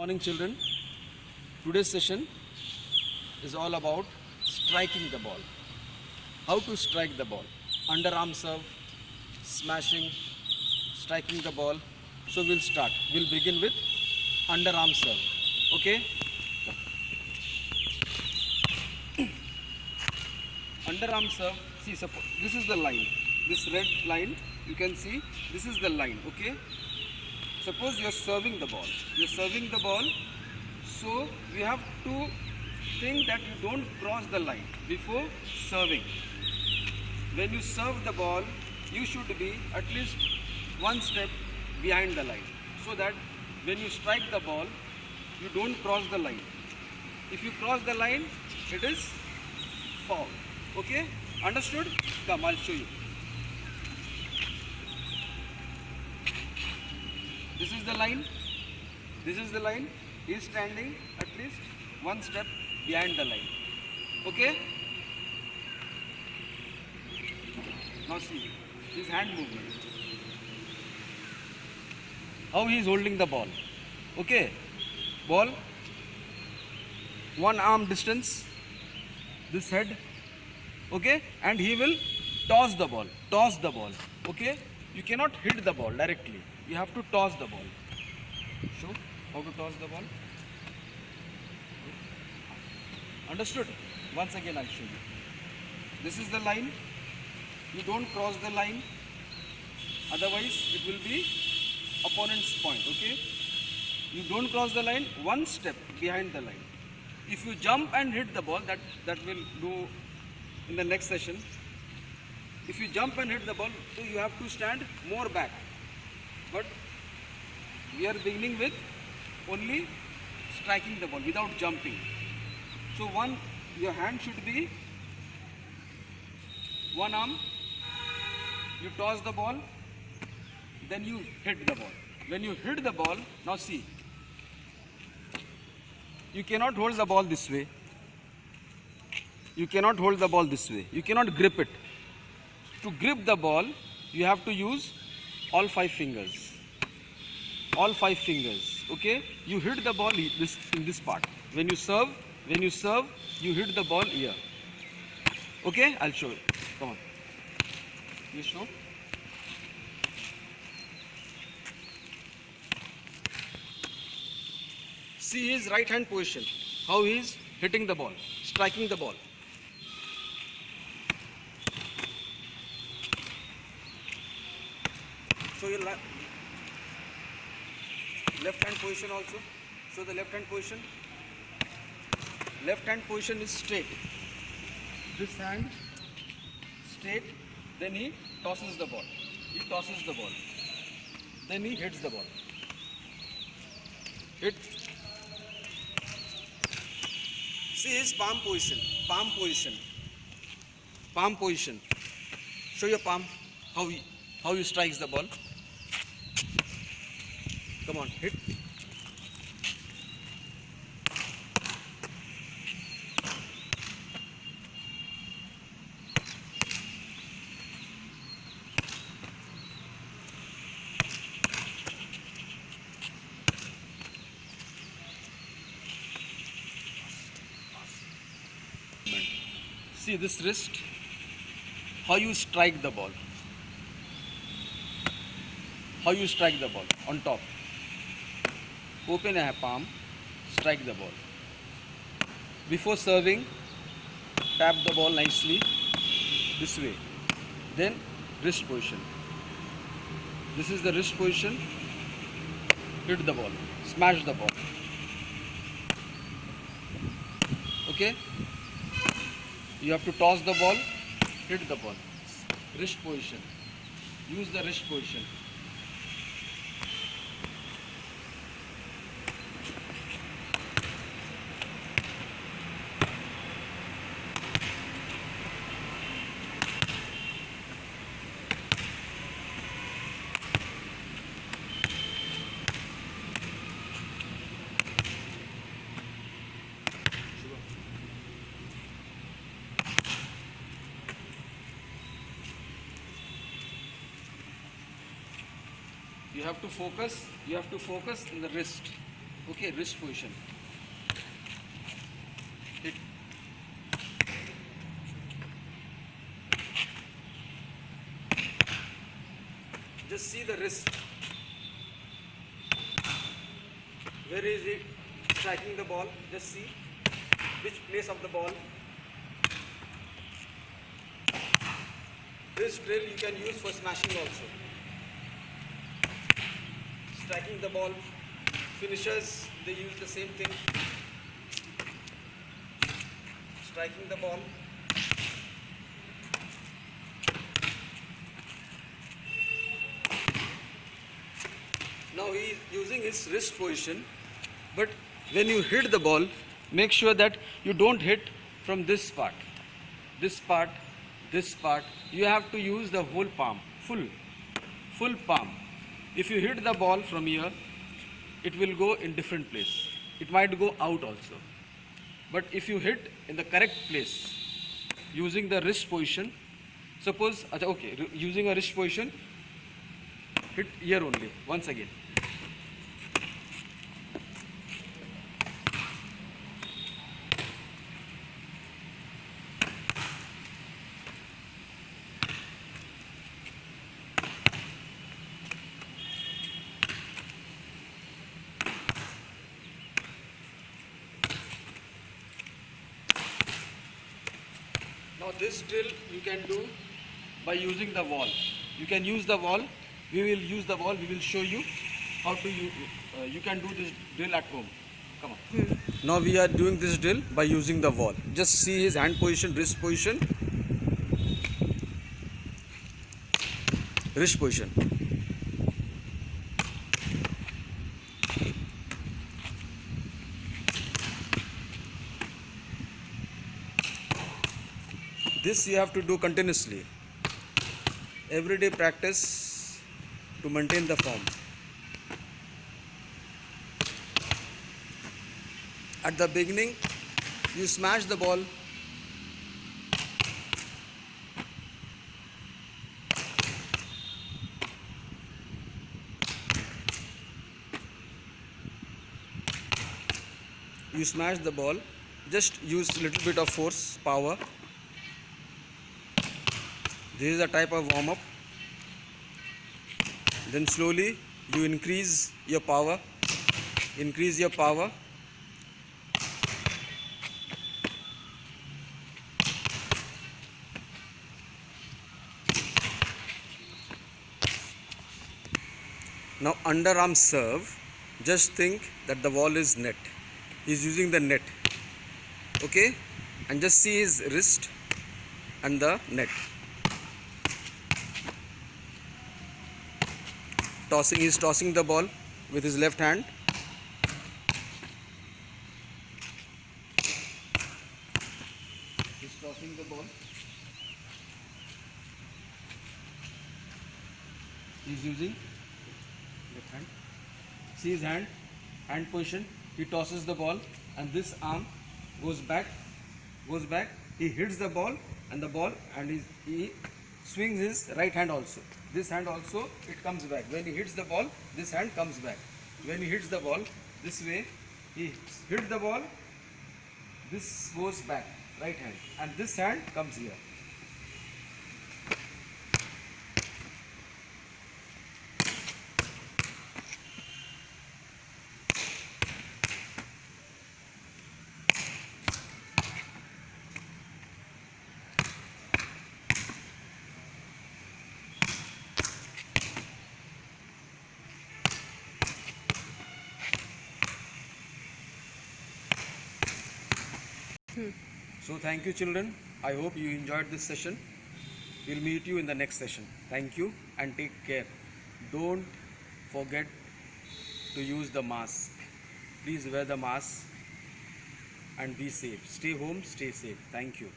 Morning, children. Today's session is all about striking the ball. How to strike the ball? Underarm serve, smashing, striking the ball. So we'll start. We'll begin with underarm serve. Okay? Underarm serve. See, suppose this is the line. This red line, you can see this is the line. Okay? Suppose you are serving the ball. You are serving the ball. So you have to think that you don't cross the line before serving. When you serve the ball, you should be at least one step behind the line, so that when you strike the ball, you don't cross the line. If you cross the line, it is foul. Okay? Understood? Come, I'll show you. This is the line. This is the line. He is standing at least one step behind the line. Okay? Now see his hand movement. How he is holding the ball. Okay? Ball. One arm distance. This head. Okay? And he will toss the ball. Toss the ball. Okay? You cannot hit the ball directly. You have to toss the ball. Show how to toss the ball. Understood? Once again I'll show you. This is the line. You don't cross the line. Otherwise it will be opponent's point. Okay? You don't cross the line. One step behind the line. If you jump and hit the ball, that will do in the next session. If you jump and hit the ball, so you have to stand more back. But we are beginning with only striking the ball without jumping. So your hand should be one arm. You toss the ball, then you hit the ball. When you hit the ball, now see, you cannot hold the ball this way. You cannot hold the ball this way. You cannot grip it. To grip the ball, you have to use all 5 fingers. All 5 fingers. Okay? You hit the ball in this part. When you serve, you hit the ball here. Okay? I'll show it. Come on. You show. See his right hand position. How he is hitting the ball, striking the ball. Show your left hand position also. Show the left hand position. Left hand position is straight. This hand straight. Then he tosses the ball. He tosses the ball. Then he hits the ball. Hit. See his palm position. Palm position. Palm position. Show your palm. How he strikes the ball. Come on, hit. See this wrist. How you strike the ball. How you strike the ball on top. Open a palm, strike the ball. Before serving, tap the ball nicely this way. Then wrist position. This is the wrist position. Hit the ball. Smash the ball. Okay? You have to toss the ball, hit the ball. Wrist position. Use the wrist position. You have to focus in the wrist. Okay, wrist position. Hit. Just see the wrist. Where is it striking the ball? Just see which place of the ball. This drill you can use for smashing also. Striking the ball. Finishers, they use the same thing. Striking the ball. Now he is using his wrist position, but when you hit the ball, make sure that you don't hit from this part. This part, this part. You have to use the whole palm, full palm. If you hit the ball from here, it will go in different place. It might go out also. But if you hit in the correct place, using the wrist position, suppose, okay, using a wrist position, hit here only, once again. Now this drill you can do by using the wall. You can use the wall. We will use the wall. We will show you how to you can do this drill at home. Come on. Now we are doing this drill by using the wall. Just see his hand position, wrist position, wrist position. This you have to do continuously. Everyday practice to maintain the form. At the beginning, you smash the ball. You smash the ball. Just use a little bit of force, power. This is a type of warm-up. Then slowly you increase your power. Increase your power. Now underarm serve, just think that the ball is net. He's using the net. Okay? And just see his wrist and the net. Tossing, he's tossing the ball with his left hand. He's tossing the ball. He's using left hand. See his hand position. He tosses the ball and this arm goes back. He hits the ball and he swings his right hand also. This hand also, it comes back. When he hits the ball, this hand comes back. When he hits the ball, this way, he hits the ball, this goes back, right hand. And this hand comes here. So thank you children. I hope you enjoyed this session. We'll meet you in the next session. Thank you and take care. Don't forget to use the mask. Please wear the mask and be safe. Stay home, stay safe. Thank you.